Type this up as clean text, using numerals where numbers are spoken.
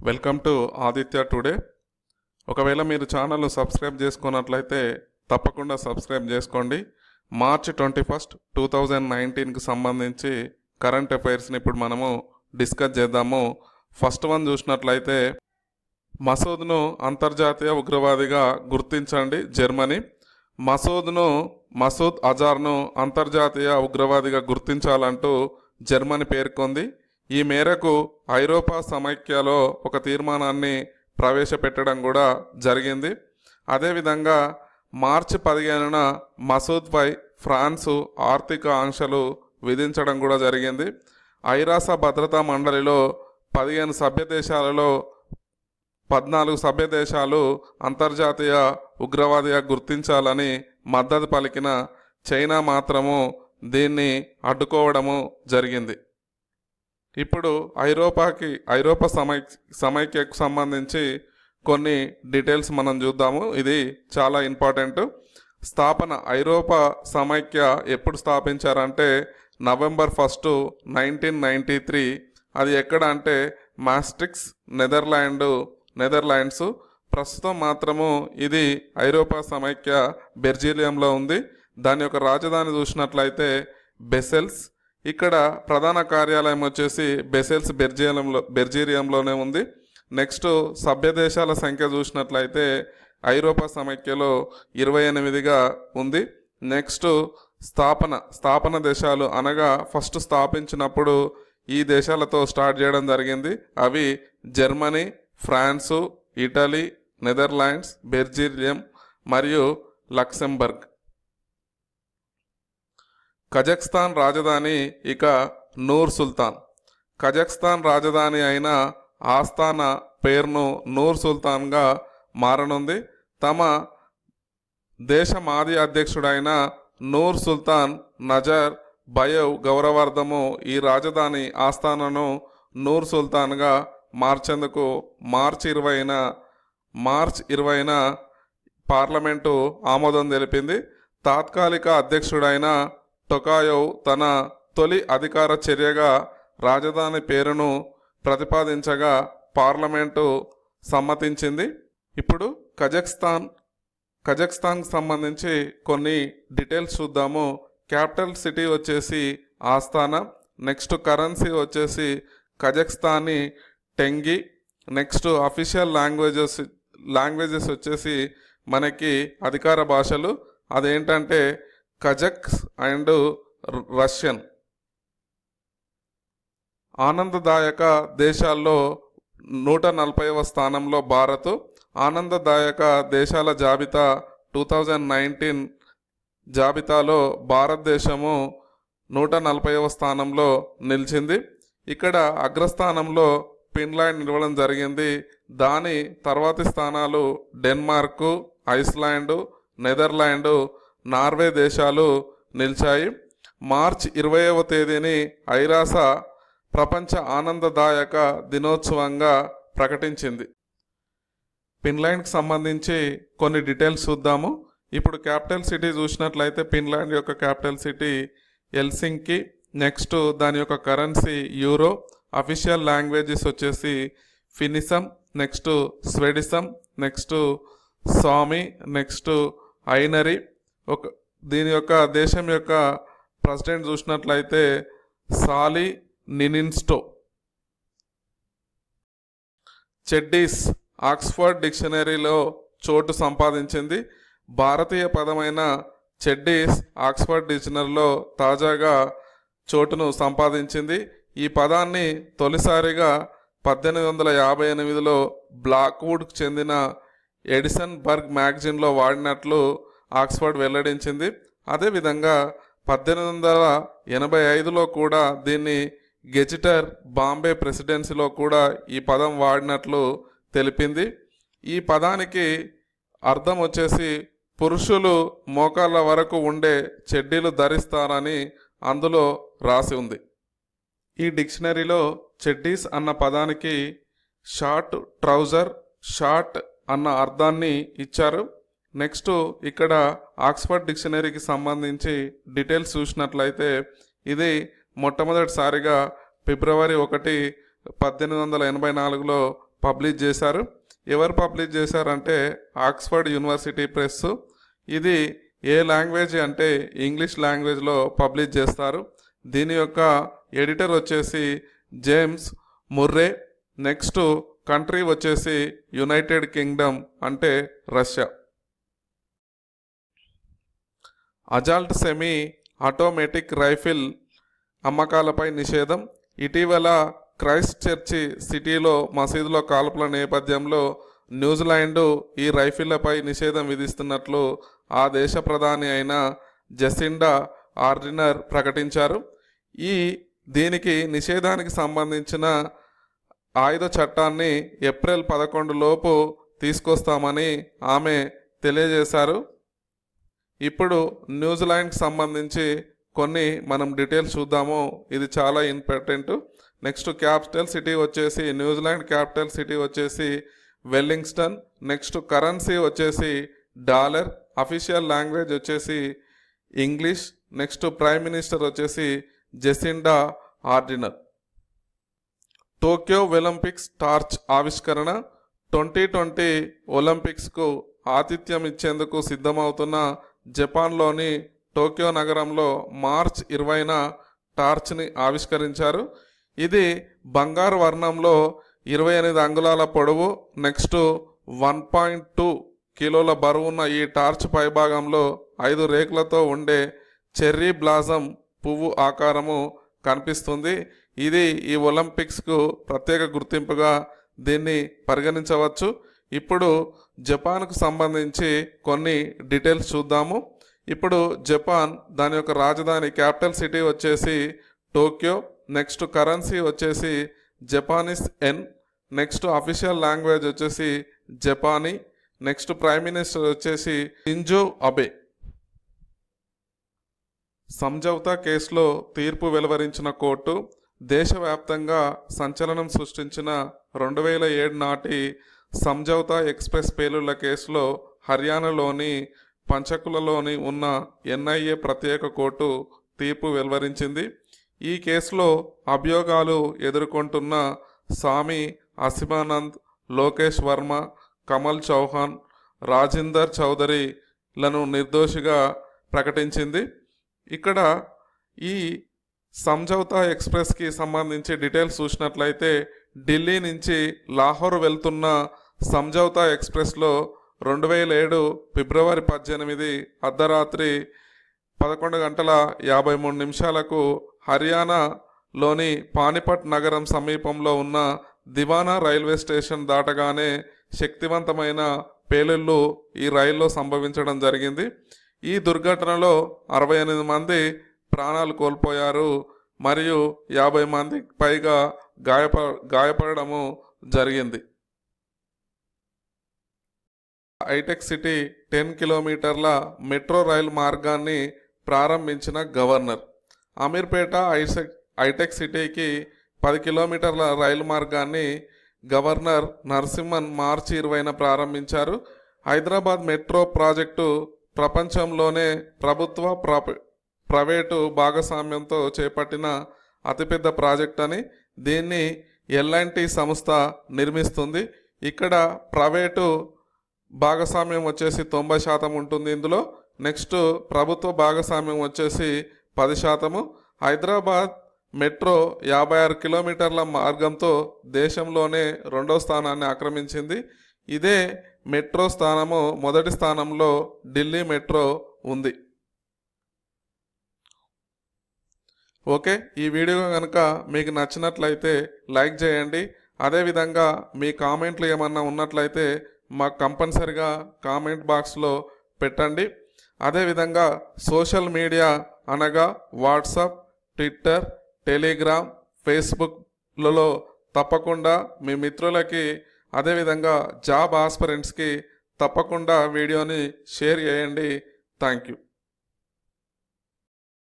Welcome to Aditya today. ఒకవేళ మీరు ఛానల్ను సబ్స్క్రైబ్ చేసుకున్నట్లయితే తప్పకుండా సబ్స్క్రైబ్ చేసుకోండి. మార్చ్ 21, 2019కి సంబంధించి కరెంట్ అఫైర్స్ని ఇప్పుడు మనము డిస్కస్ చేద్దాము. ఫస్ట్ వన్ చూసినట్లయితే మసూద్ను అంతర్జాతీయ ఉగ్రవాదిగా గుర్తించండి జర్మనీ. మసూద్ అజార్ను అంతర్జాతీయ ఉగ్రవాదిగా గుర్తించాలంటూ జర్మనీ పేర్కొంది. ఈ మేరకు ఐరోపా సమైక్యలో ఒక తీర్మానాన్ని ప్రవేశపెట్టడం కూడా జరిగింది. అదేవిధంగా మార్చి 15న మసూద్పై ఫ్రాన్సు ఆర్థిక ఆంక్షలు విధించడం కూడా జరిగింది. ఐరాస భద్రతా మండలిలో 15 సభ్య దేశాలలో 14 సభ్య దేశాలు అంతర్జాతీయ ఉగ్రవాదిగా గుర్తించాలని మద్దతు పలికిన చైనా మాత్రము దీన్ని అడ్డుకోవడము జరిగింది. ఇప్పుడు ఐరోపా సమైక్యకు సంబంధించి కొన్ని డీటెయిల్స్ మనం చూద్దాము. ఇది చాలా ఇంపార్టెంట్. ఐరోపా సమైక్య ఎప్పుడు స్థాపించారంటే నవంబర్ 1, 1993. అది ఎక్కడ అంటే మాస్ట్రిక్స్, నెదర్లాండ్స్. ప్రస్తుతం మాత్రము ఇది ఐరోపా సమైక్య బెల్జియంలో ఉంది. దాని యొక్క రాజధాని చూసినట్లయితే బెసెల్స్. ఇక్కడ ప్రధాన కార్యాలయం వచ్చేసి బెసెల్స్ బెల్జియంలోనే ఉంది. నెక్స్ట్ సభ్య దేశాల సంఖ్య చూసినట్లయితే ఐరోపా సమైక్యలో 28గా ఉంది. నెక్స్ట్ స్థాపన దేశాలు అనగా ఫస్ట్ స్థాపించినప్పుడు ఈ దేశాలతో స్టార్ట్ చేయడం జరిగింది. అవి Germany, France, Italy, Netherlands, Belgium మరియు లక్సెంబర్గ్. కజాఖ్స్తాన్ రాజధాని ఇక నూర్ సుల్తాన్. కజాఖ్స్తాన్ రాజధాని అయిన ఆస్తానా పేరును నూర్ సుల్తాన్గా మారనుంది. తమ దేశ మాజీ అధ్యక్షుడైన నూర్ సుల్తాన్ నజర్ బయేవ్ గౌరవార్థము ఈ రాజధాని ఆస్థానాను నూర్ సుల్తాన్గా మార్చేందుకు మార్చ్ 20న పార్లమెంటు ఆమోదం తెలిపింది. తాత్కాలిక అధ్యక్షుడైన టొకాయోవ్ తన తొలి అధికార చర్యగా రాజధాని పేరును ప్రతిపాదించగా పార్లమెంటు సమ్మతించింది. ఇప్పుడు కజాఖ్స్తాన్కి సంబంధించి కొన్ని డీటెయిల్స్ చూద్దాము. క్యాపిటల్ సిటీ వచ్చేసి ఆస్తానా. నెక్స్ట్ కరెన్సీ వచ్చేసి కజాఖ్స్తానీ టెంగి. నెక్స్ట్ అఫీషియల్ లాంగ్వేజెస్ వచ్చేసి మనకి అధికార భాషలు అదేంటంటే కజక్ అండ్ రష్యన్. ఆనందదాయక దేశాల్లో 140వ స్థానంలో భారత్. ఆనందదాయక దేశాల జాబితా 2019 జాబితాలో భారతదేశము 140వ స్థానంలో నిలిచింది. ఇక్కడ అగ్రస్థానంలో ఫిన్లాండ్ నిలవడం జరిగింది. దాని తర్వాతి స్థానాలు డెన్మార్కు, ఐస్లాండ్, నెదర్లాండ్, నార్వే దేశాలు నిలిచాయి. మార్చి 20వ తేదీని ఐరాస ప్రపంచ ఆనందదాయక దినోత్సవంగా ప్రకటించింది. ఫిన్లాండ్కి సంబంధించి కొన్ని డీటెయిల్స్ చూద్దాము. ఇప్పుడు క్యాపిటల్ సిటీ చూసినట్లయితే ఫిన్లాండ్ యొక్క క్యాపిటల్ సిటీ హెల్సింకి. నెక్స్ట్ దాని యొక్క కరెన్సీ యూరో. అఫీషియల్ లాంగ్వేజెస్ వచ్చేసి ఫినిసం, నెక్స్ట్ స్వెడిసం, నెక్స్ట్ సామి, నెక్స్ట్ ఐనరీ. దీని యొక్క దేశం యొక్క ప్రెసిడెంట్ చూసినట్లయితే సాలి నినిన్స్టో. చెడ్డీస్ ఆక్స్ఫర్డ్ డిక్షనరీలో చోటు సంపాదించింది. భారతీయ పదమైన చెడ్డీస్ ఆక్స్ఫర్డ్ డిక్షనరీలో తాజాగా చోటును సంపాదించింది. ఈ పదాన్ని తొలిసారిగా 1858లో బ్లాక్వుడ్కు చెందిన ఎడిసన్ బర్గ్ మ్యాగజైన్లో వాడినట్లు ఆక్స్ఫర్డ్ వెల్లడించింది. అదేవిధంగా 1885లో కూడా దీన్ని గెజిటర్ బాంబే ప్రెసిడెన్సీలో కూడా ఈ పదం వాడినట్లు తెలిపింది. ఈ పదానికి అర్థం వచ్చేసి పురుషులు మోకాళ్ళ వరకు ఉండే చెడ్డీలు ధరిస్తారని అందులో రాసి ఉంది. ఈ డిక్షనరీలో చెడ్డీస్ అన్న పదానికి షార్ట్ ట్రౌజర్, షార్ట్ అన్న అర్థాన్ని ఇచ్చారు. నెక్స్ట్ ఇక్కడ ఆక్స్ఫర్డ్ డిక్షనరీకి సంబంధించి డీటెయిల్స్ చూసినట్లయితే ఇది మొట్టమొదటిసారిగా ఫిబ్రవరి 1, 1884లో పబ్లిష్ చేశారు. ఎవరు పబ్లిష్ చేశారంటే ఆక్స్ఫర్డ్ యూనివర్సిటీ ప్రెస్. ఇది ఏ లాంగ్వేజ్ అంటే ఇంగ్లీష్ లాంగ్వేజ్లో పబ్లిష్ చేస్తారు. దీని యొక్క ఎడిటర్ వచ్చేసి జేమ్స్ ముర్రే. నెక్స్ట్ కంట్రీ వచ్చేసి యునైటెడ్ కింగ్డమ్ అంటే Russia. Assault semi automatic rifle అమ్మకాలపై నిషేధం. ఇటీవల క్రైస్ట్ చర్చి సిటీలో మసీదులో కాల్పుల నేపథ్యంలో న్యూజిలాండ్ ఈ రైఫిళ్లపై నిషేధం విధిస్తున్నట్లు ఆ దేశ ప్రధాని అయిన జెసిండా ఆర్డినర్ ప్రకటించారు. దీనికి నిషేధానికి సంబంధించిన ఆయుధ చట్టాన్ని ఏప్రిల్ 11 లోపు తీసుకొస్తామని ఆమె తెలియజేశారు. ఇప్పుడు న్యూజిలాండ్కి సంబంధించి కొన్ని మనం డీటెయిల్స్ చూద్దాము. ఇది చాలా ఇంపార్టెంట్. నెక్స్ట్ క్యాపిటల్ సిటీ వచ్చేసి న్యూజిలాండ్ క్యాపిటల్ సిటీ వచ్చేసి వెల్లింగ్స్టన్. నెక్స్ట్ కరెన్సీ వచ్చేసి డాలర్. అఫీషియల్ లాంగ్వేజ్ వచ్చేసి ఇంగ్లీష్. నెక్స్ట్ ప్రైమ్ మినిస్టర్ వచ్చేసి Jacinda ordinary. Tokyo Olympics torch ఆవిష్కరణ. 2020 ఒలింపిక్స్కు ఆతిథ్యం ఇచ్చేందుకు సిద్ధమవుతున్న జపాన్లోని టోక్యో నగరంలో మార్చ్ 20న టార్చ్ని ఆవిష్కరించారు. ఇది బంగారు వర్ణంలో 28 అంగుళాల పొడవు, నెక్స్ట్ 1.2 కిలోల బరువున్న ఈ టార్చ్ పైభాగంలో 5 రేకులతో ఉండే చెర్రీ బ్లాజం పువ్వు ఆకారము కనిపిస్తుంది. ఇది ఈ ఒలింపిక్స్కు ప్రత్యేక గుర్తింపుగా దీన్ని పరిగణించవచ్చు. ఇప్పుడు జపాన్కు సంబంధించి కొన్ని డీటెయిల్స్ చూద్దాము. ఇప్పుడు జపాన్ దాని యొక్క రాజధాని క్యాపిటల్ సిటీ వచ్చేసి టోక్యో. నెక్స్ట్ కరెన్సీ వచ్చేసి జపానీస్ ఎన్. నెక్స్ట్ అఫీషియల్ లాంగ్వేజ్ వచ్చేసి జపానీ. నెక్స్ట్ ప్రైమ్ మినిస్టర్ వచ్చేసి షింజో అబే. సంజౌతా కేసులో తీర్పు వెలువరించిన కోర్టు దేశవ్యాప్తంగా సంచలనం సృష్టించిన 2007 నాటి సంజౌతా ఎక్స్ప్రెస్ పేలుళ్ల కేసులో హర్యానాలోని పంచకులలోని ఉన్న ఎన్ఐఏ ప్రత్యేక కోర్టు తీర్పు వెలువరించింది. ఈ కేసులో అభియోగాలు ఎదుర్కొంటున్న స్వామి అసిమానంద్, లోకేష్ వర్మ, కమల్ చౌహాన్, రాజిందర్ చౌదరిలను నిర్దోషిగా ప్రకటించింది. ఇక్కడ ఈ సంజౌతా ఎక్స్ప్రెస్కి సంబంధించి డీటెయిల్స్ చూసినట్లయితే ఢిల్లీ నుంచి లాహోర్ వెళ్తున్న సంజౌతా ఎక్స్ప్రెస్లో 2007 ఫిబ్రవరి 18 అర్ధరాత్రి 11:53 హర్యానాలోని పానిపట్ నగరం సమీపంలో ఉన్న దివానా రైల్వే స్టేషన్ దాటగానే శక్తివంతమైన పేలుళ్ళు ఈ రైల్లో సంభవించడం జరిగింది. ఈ దుర్ఘటనలో 68 మంది ప్రాణాలు కోల్పోయారు మరియు 50 మందికి పైగా గాయపడము జరిగింది. హైటెక్ సిటీ 10 కిలోమీటర్ల మెట్రో రైలు మార్గాన్ని ప్రారంభించిన గవర్నర్. అమీర్పేట హైటెక్ సిటీకి 10 కిలోమీటర్ల రైలు మార్గాన్ని గవర్నర్ నరసింహన్ మార్చి 20న ప్రారంభించారు. హైదరాబాద్ మెట్రో ప్రాజెక్టు ప్రపంచంలోనే ప్రభుత్వ ప్రైవేటు భాగస్వామ్యంతో చేపట్టిన అతిపెద్ద ప్రాజెక్ట్ అని. దీన్ని ఎల్ఎన్టీ సంస్థ నిర్మిస్తుంది. ఇక్కడ ప్రైవేటు భాగస్వామ్యం వచ్చేసి 90% ఉంటుంది ఇందులో. నెక్స్ట్ ప్రభుత్వ భాగస్వామ్యం వచ్చేసి 10%. హైదరాబాద్ మెట్రో 56 కిలోమీటర్ల మార్గంతో దేశంలోనే 2వ స్థానాన్ని ఆక్రమించింది. ఇదే మెట్రో స్థానము మొదటి స్థానంలో ఢిల్లీ మెట్రో ఉంది. ఓకే, ఈ వీడియో కనుక మీకు నచ్చినట్లయితే లైక్ చేయండి. అదేవిధంగా మీ కామెంట్లు ఏమన్నా ఉన్నట్లయితే మాకు కంపల్సరిగా కామెంట్ బాక్స్లో పెట్టండి. అదేవిధంగా సోషల్ మీడియా అనగా వాట్సాప్, ట్విట్టర్, టెలిగ్రామ్, ఫేస్బుక్లలో తప్పకుండా మీ మిత్రులకి అదేవిధంగా జాబ్ ఆస్పిరెంట్స్కి తప్పకుండా వీడియోని షేర్ చేయండి. Thank you.